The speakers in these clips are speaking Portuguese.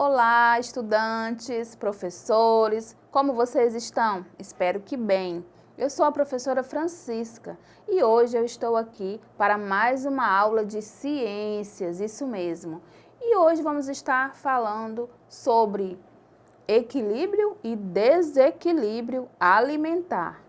Olá, estudantes, professores, como vocês estão? Espero que bem. Eu sou a professora Francisca e hoje eu estou aqui para mais uma aula de ciências, isso mesmo. E hoje vamos estar falando sobre equilíbrio e desequilíbrio alimentar.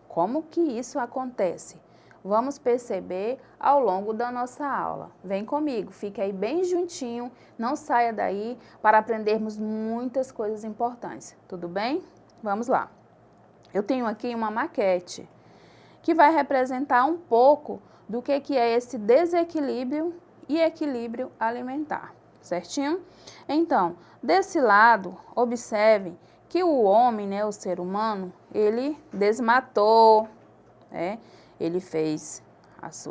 Como que isso acontece? Vamos perceber ao longo da nossa aula. Vem comigo, fique aí bem juntinho, não saia daí para aprendermos muitas coisas importantes, tudo bem? Vamos lá. Eu tenho aqui uma maquete que vai representar um pouco do que é esse desequilíbrio e equilíbrio alimentar, certinho? Então, desse lado, observe que o homem, né, o ser humano, ele desmatou, né? Ele fez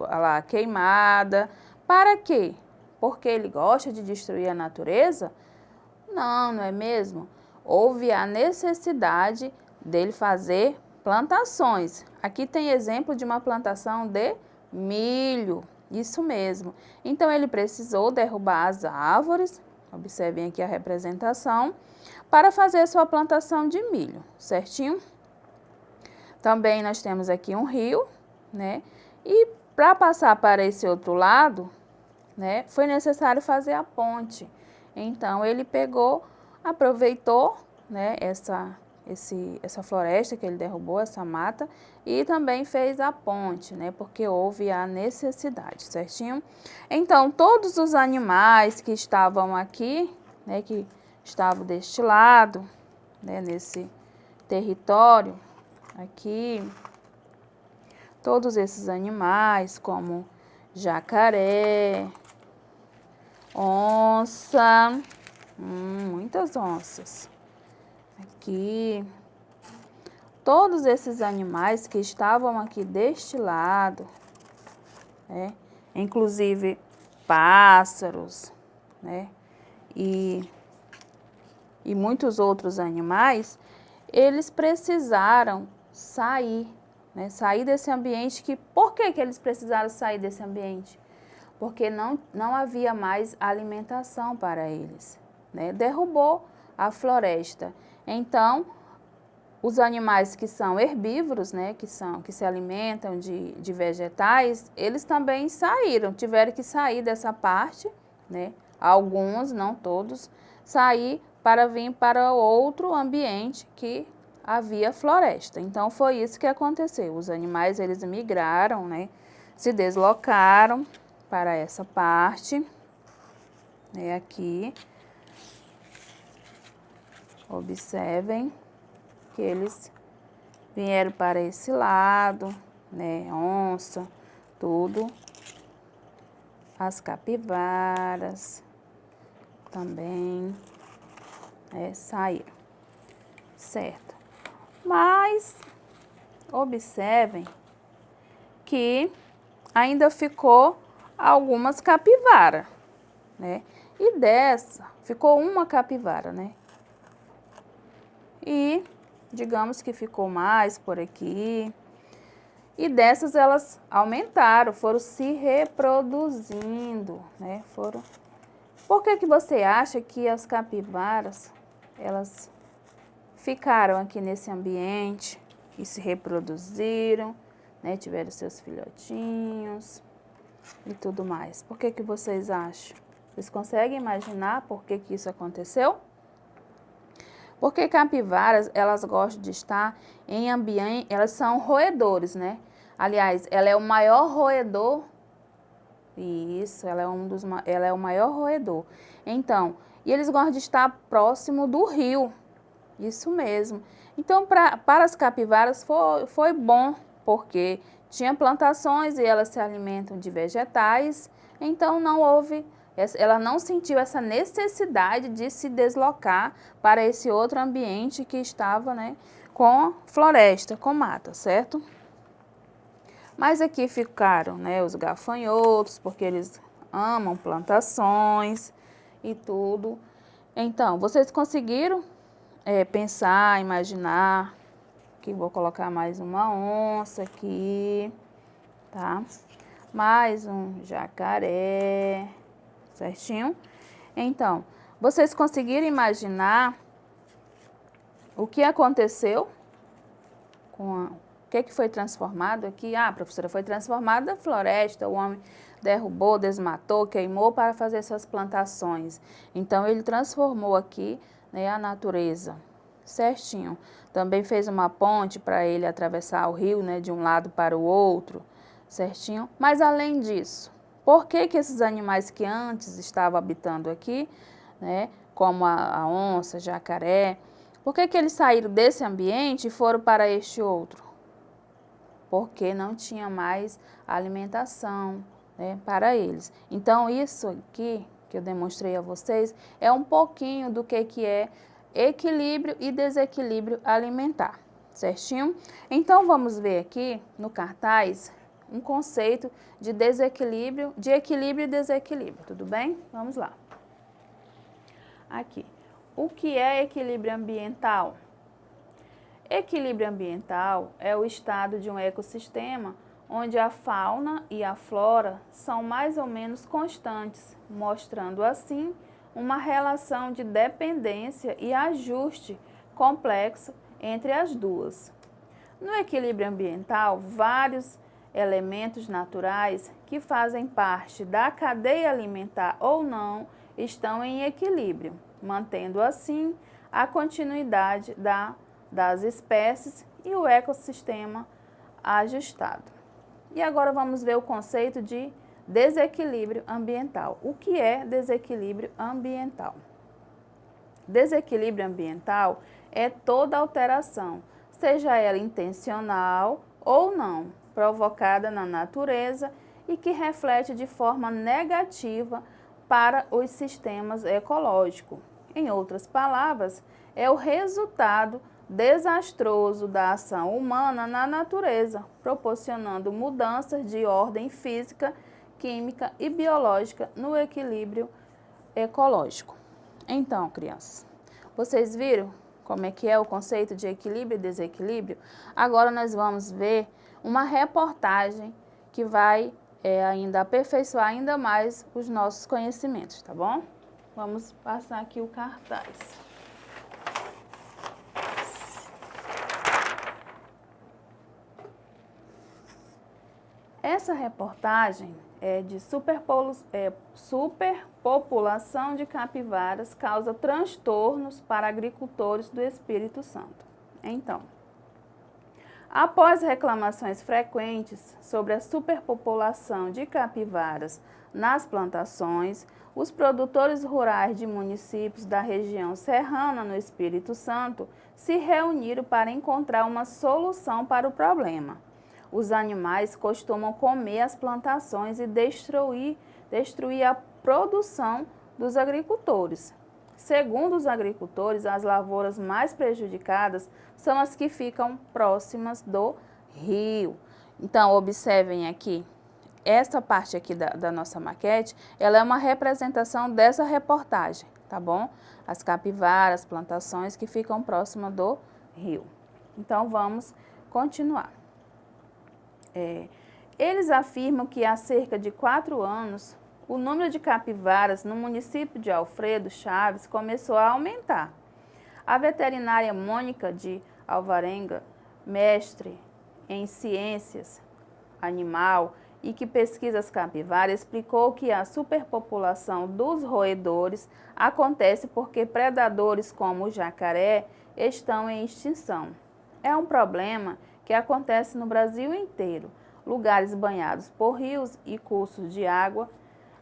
a queimada. Para quê? Porque ele gosta de destruir a natureza? Não, não é mesmo? Houve a necessidade dele fazer plantações. Aqui tem exemplo de uma plantação de milho, isso mesmo. Então ele precisou derrubar as árvores, observem aqui a representação, para fazer sua plantação de milho, certinho? Também nós temos aqui um rio, né? E para passar para esse outro lado, né, foi necessário fazer a ponte. Então ele pegou, aproveitou, né, essa floresta que ele derrubou, essa mata, e também fez a ponte, né, porque houve a necessidade, certinho? Então todos os animais que estavam aqui, né, que estavam deste lado, né, nesse território aqui, todos esses animais, como jacaré, onça, muitas onças. Aqui, todos esses animais que estavam aqui deste lado, né? Inclusive pássaros, né? E muitos outros animais, eles precisaram sair, né? Sair desse ambiente. Por que eles precisaram sair desse ambiente? Porque não havia mais alimentação para eles, né? Derrubou a floresta. Então, os animais que são herbívoros, né? Que se alimentam de vegetais, eles também saíram, tiveram que sair dessa parte, né? Alguns, não todos, sair para vir para outro ambiente que havia floresta. Então foi isso que aconteceu. Os animais, eles migraram, né? Se deslocaram para essa parte, né? Aqui. Observem que eles vieram para esse lado, né? Onça, tudo. As capivaras também, né, saíram, certo? Mas observem que ainda ficou algumas capivaras, né? E dessa ficou uma capivara, né? E digamos que ficou mais por aqui. E dessas elas aumentaram, foram se reproduzindo, né? Por que você acha que as capivaras, elas ficaram aqui nesse ambiente e se reproduziram, né? Tiveram seus filhotinhos e tudo mais? Por que vocês acham? Vocês conseguem imaginar por que isso aconteceu? Porque capivaras, elas gostam de estar em ambiente, elas são roedores, né? Aliás, ela é o maior roedor. Isso, ela é o maior roedor. Então, e eles gostam de estar próximo do rio. Isso mesmo. Então, para as capivaras foi bom, porque tinha plantações e elas se alimentam de vegetais. Então, ela não sentiu essa necessidade de se deslocar para esse outro ambiente que estava, né, com floresta, com mata, certo? Mas aqui ficaram, né, os gafanhotos, porque eles amam plantações e tudo. Então, vocês conseguiram pensar, imaginar que vou colocar mais uma onça aqui, tá? Mais um jacaré, certinho? Então, Vocês conseguiram imaginar o que aconteceu o que foi transformado aqui? Ah, professora, foi transformada a floresta, o homem derrubou, desmatou, queimou para fazer suas plantações. Então, ele transformou aqui, né, a natureza, certinho. Também fez uma ponte para ele atravessar o rio, né, de um lado para o outro, certinho. Mas, além disso, por que que esses animais que antes estavam habitando aqui, né, como a onça, jacaré, por que que eles saíram desse ambiente e foram para este outro? Porque não tinha mais alimentação, né, para eles. Então, isso aqui que eu demonstrei a vocês é um pouquinho do que é equilíbrio e desequilíbrio alimentar, certinho? Então, vamos ver aqui no cartaz um conceito de desequilíbrio, de equilíbrio e desequilíbrio, tudo bem? Vamos lá. Aqui. O que é equilíbrio ambiental? Equilíbrio ambiental é o estado de um ecossistema onde a fauna e a flora são mais ou menos constantes, mostrando assim uma relação de dependência e ajuste complexo entre as duas. No equilíbrio ambiental, vários elementos naturais que fazem parte da cadeia alimentar ou não estão em equilíbrio, mantendo assim a continuidade das espécies e o ecossistema ajustado. E agora vamos ver o conceito de desequilíbrio ambiental. O que é desequilíbrio ambiental? Desequilíbrio ambiental é toda alteração, seja ela intencional ou não, provocada na natureza e que reflete de forma negativa para os sistemas ecológicos. Em outras palavras, é o resultado desastroso da ação humana na natureza, proporcionando mudanças de ordem física, química e biológica no equilíbrio ecológico. Então, crianças, vocês viram como é que é o conceito de equilíbrio e desequilíbrio? Agora nós vamos ver uma reportagem que vai ainda aperfeiçoar ainda mais os nossos conhecimentos, tá bom? Vamos passar aqui o cartaz. Essa reportagem é de superpopulação de capivaras causa transtornos para agricultores do Espírito Santo. Então, após reclamações frequentes sobre a superpopulação de capivaras nas plantações, os produtores rurais de municípios da região serrana no Espírito Santo se reuniram para encontrar uma solução para o problema. Os animais costumam comer as plantações e destruir a produção dos agricultores. Segundo os agricultores, as lavouras mais prejudicadas são as que ficam próximas do rio. Então, observem aqui, essa parte aqui da nossa maquete, ela é uma representação dessa reportagem, tá bom? As capivaras, plantações que ficam próximas do rio. Então, vamos continuar. Eles afirmam que há cerca de 4 anos, o número de capivaras no município de Alfredo Chaves começou a aumentar. A veterinária Mônica de Alvarenga, mestre em ciências animal e que pesquisa as capivaras, explicou que a superpopulação dos roedores acontece porque predadores como o jacaré estão em extinção. É um problema que acontece no Brasil inteiro, lugares banhados por rios e cursos de água.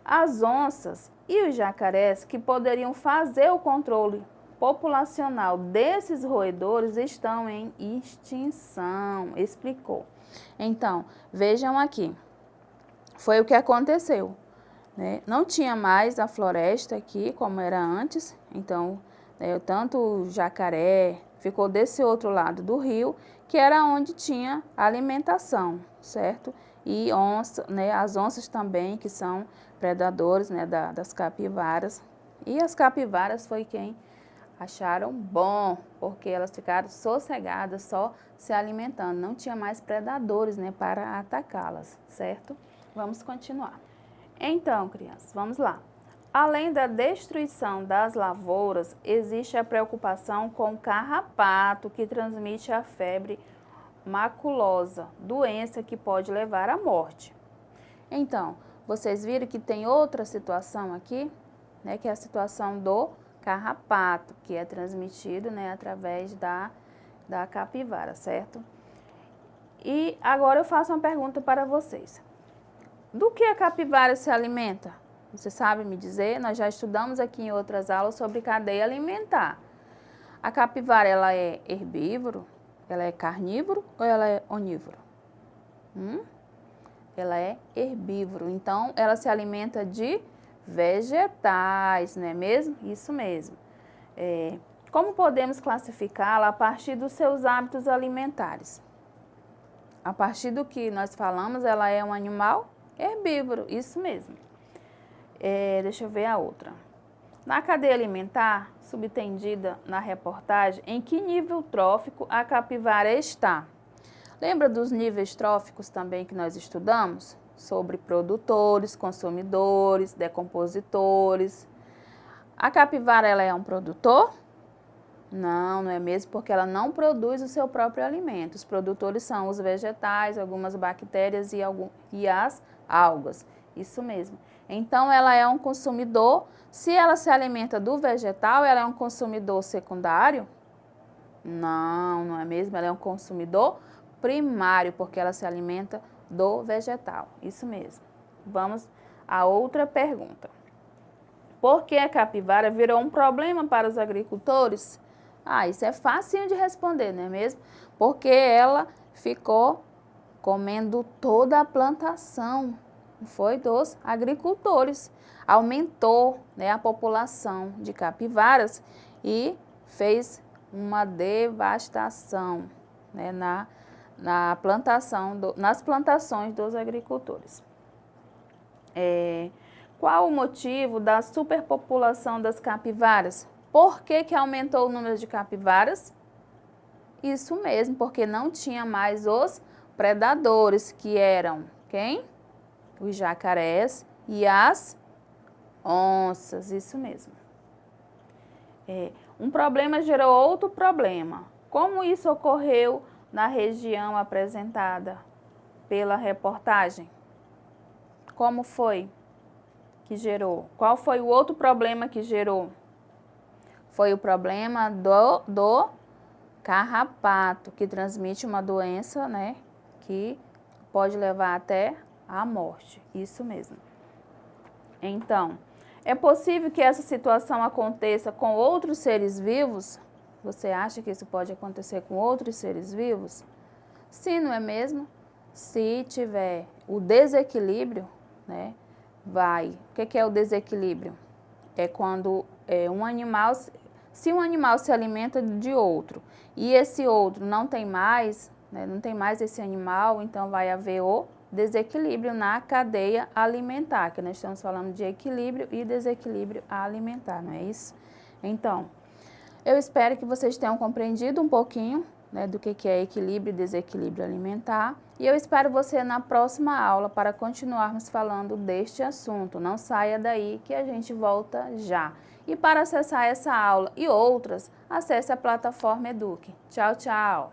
As onças e os jacarés que poderiam fazer o controle populacional desses roedores estão em extinção, explicou. Então, vejam aqui, foi o que aconteceu, né? Não tinha mais a floresta aqui como era antes, então, tanto o jacaré ficou desse outro lado do rio, que era onde tinha alimentação, certo? E onça, né, as onças também, que são predadores, né, das capivaras. E as capivaras foi quem acharam bom, porque elas ficaram sossegadas, só se alimentando. Não tinha mais predadores, né, para atacá-las, certo? Vamos continuar. Então, crianças, vamos lá. Além da destruição das lavouras, existe a preocupação com o carrapato, que transmite a febre maculosa, doença que pode levar à morte. Então, vocês viram que tem outra situação aqui, né, que é a situação do carrapato, que é transmitido, né, através da capivara, certo? E agora eu faço uma pergunta para vocês. Do que a capivara se alimenta? Você sabe me dizer? Nós já estudamos aqui em outras aulas sobre cadeia alimentar. A capivara, ela é herbívoro? Ela é carnívoro ou ela é onívoro? Ela é herbívoro, então ela se alimenta de vegetais, não é mesmo? Isso mesmo. Como podemos classificá-la a partir dos seus hábitos alimentares? A partir do que nós falamos, ela é um animal herbívoro, isso mesmo. Deixa eu ver a outra. Na cadeia alimentar, subtendida na reportagem, em que nível trófico a capivara está? Lembra dos níveis tróficos também que nós estudamos? Sobre produtores, consumidores, decompositores. A capivara, ela é um produtor? Não, não é mesmo, porque ela não produz o seu próprio alimento. Os produtores são os vegetais, algumas bactérias e as algas. Isso mesmo. Então, ela é um consumidor. Se ela se alimenta do vegetal, ela é um consumidor secundário? Não, não é mesmo. Ela é um consumidor primário, porque ela se alimenta do vegetal. Isso mesmo. Vamos a outra pergunta. Por que a capivara virou um problema para os agricultores? Isso é facinho de responder, não é mesmo? Porque ela ficou comendo toda a plantação, foi dos agricultores. Aumentou, né, a população de capivaras e fez uma devastação, né, nas plantações dos agricultores. Qual o motivo da superpopulação das capivaras? Por que aumentou o número de capivaras? Isso mesmo, porque não tinha mais os predadores, que eram quem? Os jacarés e as onças, isso mesmo. Um problema gerou outro problema. Como isso ocorreu na região apresentada pela reportagem? Como foi que gerou? Qual foi o outro problema que gerou? Foi o problema do carrapato, que transmite uma doença, né, que pode levar até a morte. Isso mesmo. Então, é possível que essa situação aconteça com outros seres vivos? Você acha que isso pode acontecer com outros seres vivos? Sim, não é mesmo? Se tiver o desequilíbrio, né, vai. O que é o desequilíbrio? É quando se um animal se alimenta de outro e esse outro não tem mais, né, não tem mais esse animal, então vai haver o desequilíbrio na cadeia alimentar, que nós estamos falando de equilíbrio e desequilíbrio alimentar, não é isso? Então, eu espero que vocês tenham compreendido um pouquinho, né, do que é equilíbrio e desequilíbrio alimentar. E eu espero você na próxima aula para continuarmos falando deste assunto. Não saia daí que a gente volta já. E para acessar essa aula e outras, acesse a plataforma Eduque. Tchau, tchau!